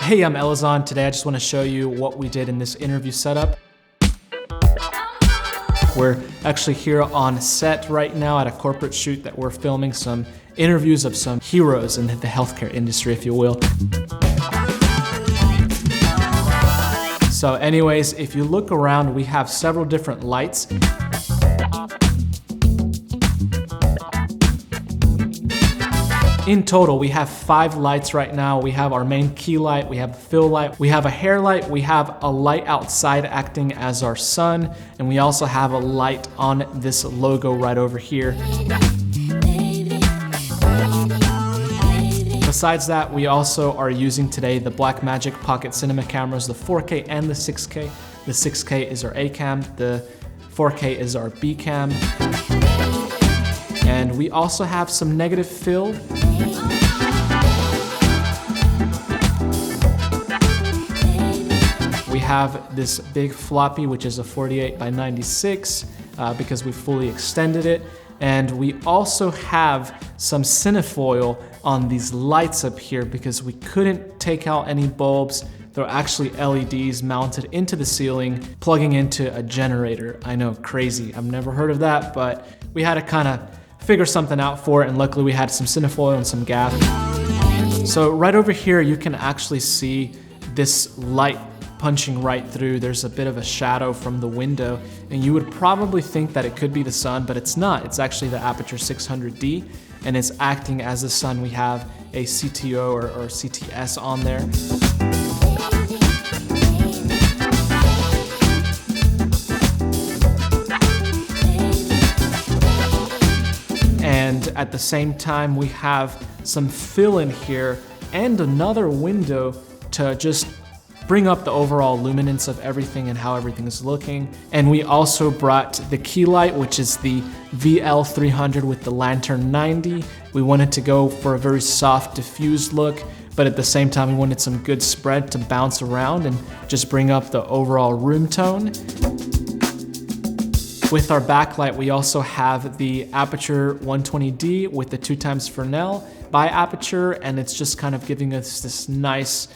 Hey, I'm Elazon. Today I just want to show you what we did in this interview setup. We're actually here on set right now at a corporate shoot that we're filming some interviews of some heroes in the healthcare industry, if you will. So anyways, if you look around, we have several different lights. In total, we have 5 lights right now. We have our main key light, we have a fill light, we have a hair light, we have a light outside acting as our sun, and we also have a light on this logo right over here. Besides that, we also are using today the Blackmagic Pocket Cinema cameras, the 4K and the 6K. The 6K is our A cam, the 4K is our B cam. And we also have some negative fill. We have this big floppy, which is a 48 by 96 because we fully extended it. And we also have some cinefoil on these lights up here because we couldn't take out any bulbs. They're actually LEDs mounted into the ceiling, plugging into a generator. I know, crazy. I've never heard of that, but we had to kind of figure something out for it, and luckily we had some cinefoil and some gaff. So right over here, you can actually see this light punching right through. There's a bit of a shadow from the window, and you would probably think that it could be the sun, but it's not. It's actually the Aputure 600d, and it's acting as the sun. We have a CTO or CTS on there. And at the same time, we have some fill in here and another window to just bring up the overall luminance of everything and how everything is looking. And we also brought the key light, which is the VL300 with the Lantern 90. We wanted to go for a very soft, diffused look, but at the same time, we wanted some good spread to bounce around and just bring up the overall room tone. With our backlight, we also have the Aputure 120D with the 2x Fresnel by Aputure, and it's just kind of giving us this nice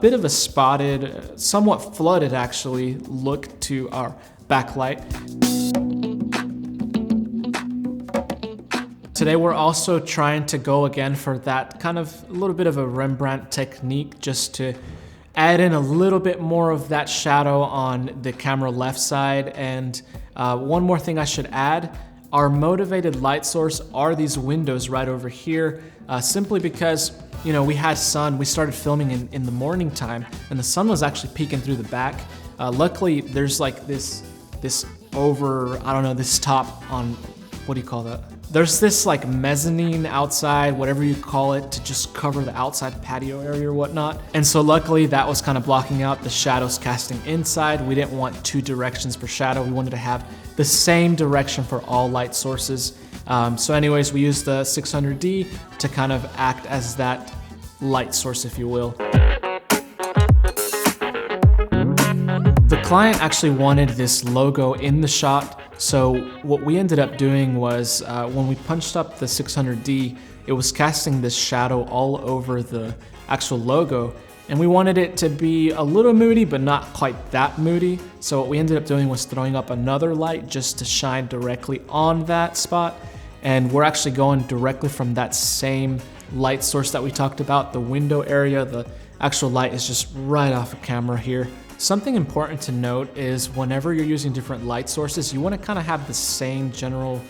bit of a spotted, somewhat flooded actually, look to our backlight. Today we're also trying to go again for that kind of a little bit of a Rembrandt technique, just to add in a little bit more of that shadow on the camera left side. And one more thing I should add, our motivated light source are these windows right over here, simply because, you know, we had sun. We started filming in the morning time, and the sun was actually peeking through the back. Luckily, there's like this over, I don't know, this top on, what do you call that? There's this like mezzanine outside, whatever you call it, to just cover the outside patio area or whatnot. And so luckily that was kind of blocking out the shadows casting inside. We didn't want 2 directions per shadow. We wanted to have the same direction for all light sources. So anyways, we used the 600D to kind of act as that light source, if you will. The client actually wanted this logo in the shot. So what we ended up doing was when we punched up the 600D, it was casting this shadow all over the actual logo. And we wanted it to be a little moody, but not quite that moody. So what we ended up doing was throwing up another light just to shine directly on that spot. And we're actually going directly from that same light source that we talked about, the window area. The actual light is just right off of camera here. Something important to note is whenever you're using different light sources, you want to kind of have the same general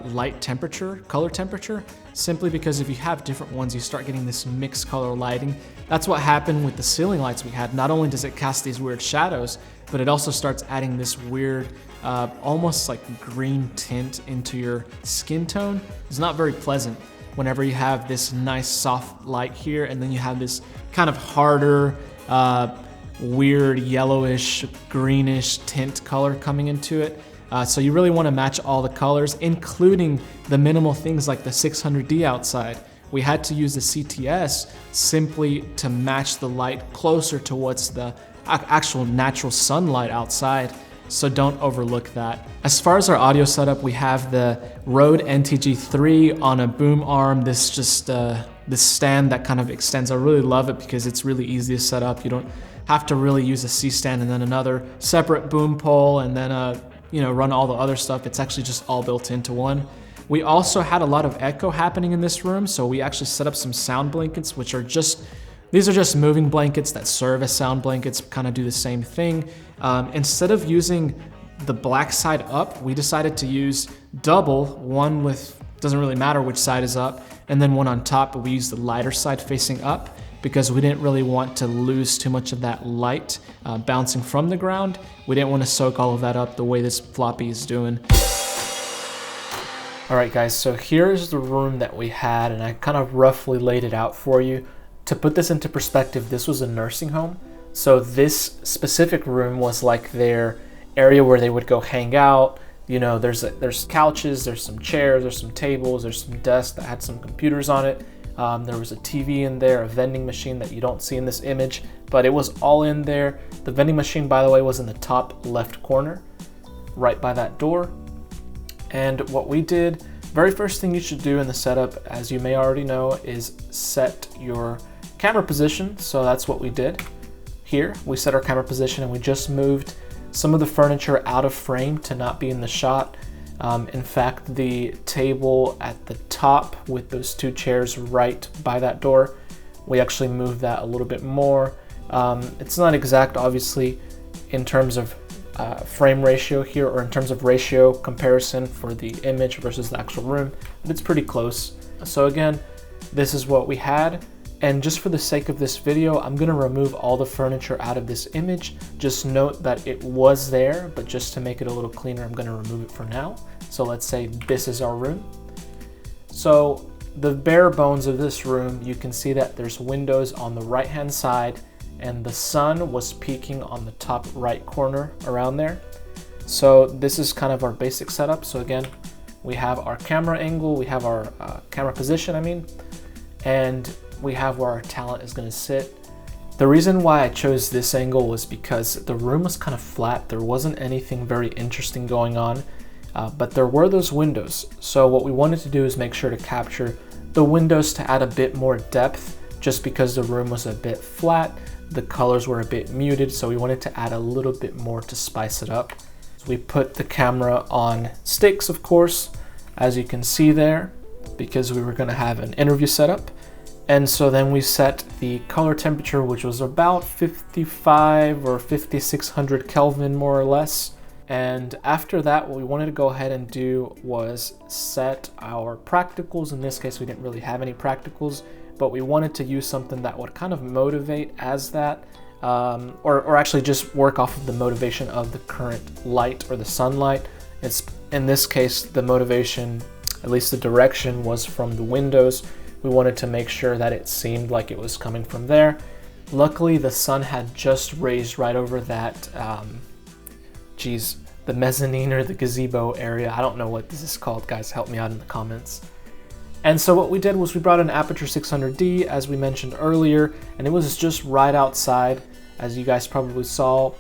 light temperature, color temperature, simply because if you have different ones, you start getting this mixed color lighting. That's what happened with the ceiling lights we had. Not only does it cast these weird shadows, but it also starts adding this weird, almost like green tint into your skin tone. It's not very pleasant whenever you have this nice soft light here, and then you have this kind of harder, weird yellowish, greenish tint color coming into it. So you really want to match all the colors, including the minimal things like the 600D outside. We had to use the CTS simply to match the light closer to what's the actual natural sunlight outside. So don't overlook that. As far as our audio setup, we have the Rode NTG3 on a boom arm. This just this stand that kind of extends. I really love it because it's really easy to set up. You don't have to really use a C-stand and then another separate boom pole and then run all the other stuff. It's actually just all built into one. We also had a lot of echo happening in this room, so we actually set up some sound blankets, which are these are just moving blankets that serve as sound blankets, kind of do the same thing. Instead of using the black side up, we decided to use double, one with, doesn't really matter which side is up, and then one on top, but we used the lighter side facing up because we didn't really want to lose too much of that light bouncing from the ground. We didn't want to soak all of that up the way this floppy is doing. All right, guys, so here's the room that we had, and I kind of roughly laid it out for you. To put this into perspective, this was a nursing home. So this specific room was like their area where they would go hang out. You know, there's couches, there's some chairs, there's some tables, there's some desks that had some computers on it. There was a TV in there, a vending machine that you don't see in this image, but it was all in there. The vending machine, by the way, was in the top left corner, right by that door. And what we did, very first thing you should do in the setup, as you may already know, is set your camera position. So that's what we did here. We set our camera position and we just moved some of the furniture out of frame to not be in the shot. In fact, the table at the top with those two chairs right by that door, we actually moved that a little bit more. It's not exact, obviously, in terms of frame ratio here, or in terms of ratio comparison for the image versus the actual room, but it's pretty close. So again, this is what we had. And just for the sake of this video, I'm gonna remove all the furniture out of this image. Just note that it was there, but just to make it a little cleaner, I'm gonna remove it for now. So let's say this is our room. So the bare bones of this room, you can see that there's windows on the right-hand side, and the sun was peeking on the top right corner around there. So this is kind of our basic setup. So again, we have our camera angle, we have our camera position, and we have where our talent is going to sit. The reason why I chose this angle was because the room was kind of flat. There wasn't anything very interesting going on, but there were those windows. So what we wanted to do is make sure to capture the windows to add a bit more depth, just because the room was a bit flat. The colors were a bit muted, so we wanted to add a little bit more to spice it up. So we put the camera on sticks, of course, as you can see there, because we were going to have an interview setup. And so then we set the color temperature, which was about 55 or 5600 Kelvin, more or less. And after that, what we wanted to go ahead and do was set our practicals. In this case, we didn't really have any practicals, but we wanted to use something that would kind of motivate as that, or actually just work off of the motivation of the current light or the sunlight. It's, in this case, the motivation, at least the direction, was from the windows. We wanted to make sure that it seemed like it was coming from there. Luckily, the sun had just raised right over that, the mezzanine or the gazebo area. I don't know what this is called, guys, help me out in the comments. And so what we did was we brought an Aputure 600d, as we mentioned earlier, and it was just right outside, as you guys probably saw,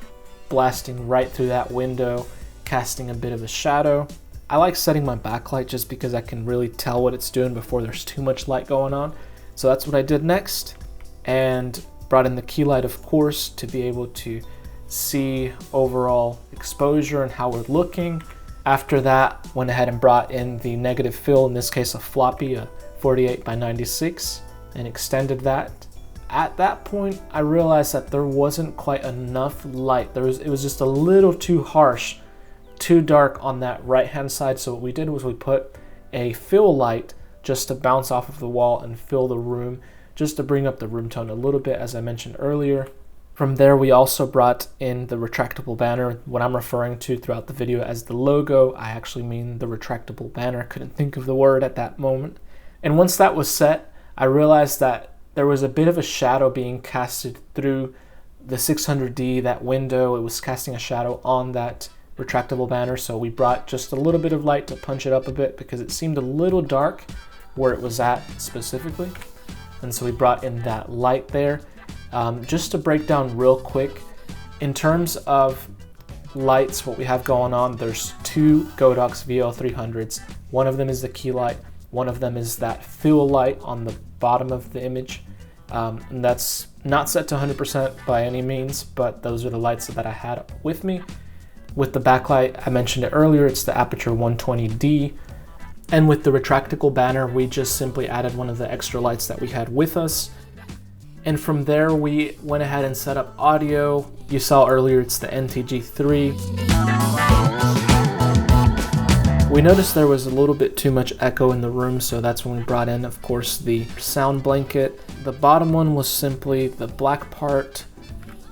blasting right through that window, casting a bit of a shadow. I like setting my backlight just because I can really tell what it's doing before there's too much light going on. So that's what I did next, and brought in the key light, of course, to be able to see overall exposure and how we're looking. After that, went ahead and brought in the negative fill, in this case a floppy, a 48 by 96, and extended that. At that point, I realized that there wasn't quite enough light. It was just a little too harsh, too dark on that right hand side. So what we did was we put a fill light just to bounce off of the wall and fill the room, just to bring up the room tone a little bit, as I mentioned earlier. From there, we also brought in the retractable banner, what I'm referring to throughout the video as the logo. I actually mean the retractable banner. Couldn't think of the word at that moment. And once that was set, I realized that there was a bit of a shadow being casted through the 600D, that window. It was casting a shadow on that retractable banner, so we brought just a little bit of light to punch it up a bit because it seemed a little dark where it was at specifically. And so we brought in that light there. Just to break down real quick, in terms of lights, what we have going on, there's two Godox VL300s. One of them is the key light, one of them is that fill light on the bottom of the image. And that's not set to 100% by any means, but those are the lights that I had with me. With the backlight, I mentioned it earlier, it's the Aputure 120D. And with the retractable banner, we just simply added one of the extra lights that we had with us. And from there, we went ahead and set up audio. You saw earlier, it's the NTG3. We noticed there was a little bit too much echo in the room, so that's when we brought in, of course, the sound blanket. The bottom one was simply the black part,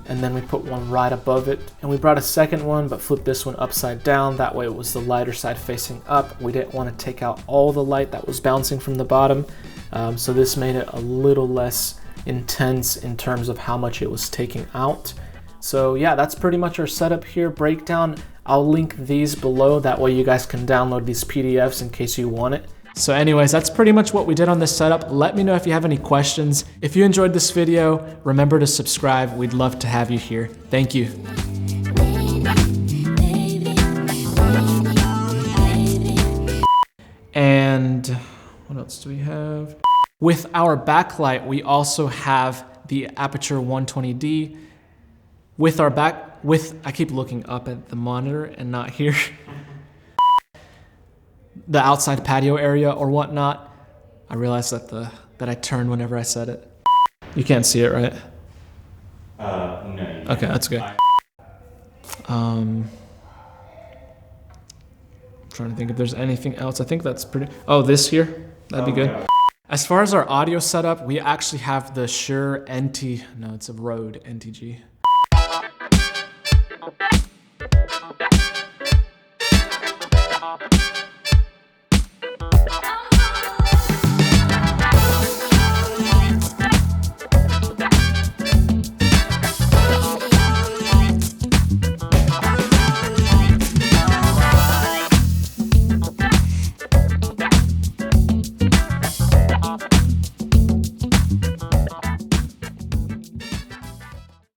and then we put one right above it. And we brought a second one, but flipped this one upside down. That way it was the lighter side facing up. We didn't want to take out all the light that was bouncing from the bottom. So this made it a little less intense in terms of how much it was taking out. So yeah, that's pretty much our setup here. Breakdown, I'll link these below. That way you guys can download these PDFs in case you want it. So anyways, that's pretty much what we did on this setup. Let me know if you have any questions. If you enjoyed this video, remember to subscribe. We'd love to have you here. Thank you. And what else do we have? With our backlight, we also have the Aputure 120D. I keep looking up at the monitor and not here. The outside patio area or whatnot. I realized that I turned whenever I said it. You can't see it, right? No. Okay, that's good. I'm trying to think if there's anything else. I think that's pretty. Oh, this here? That'd be good. Yeah. As far as our audio setup, we actually have the Shure no, it's a Rode NTG.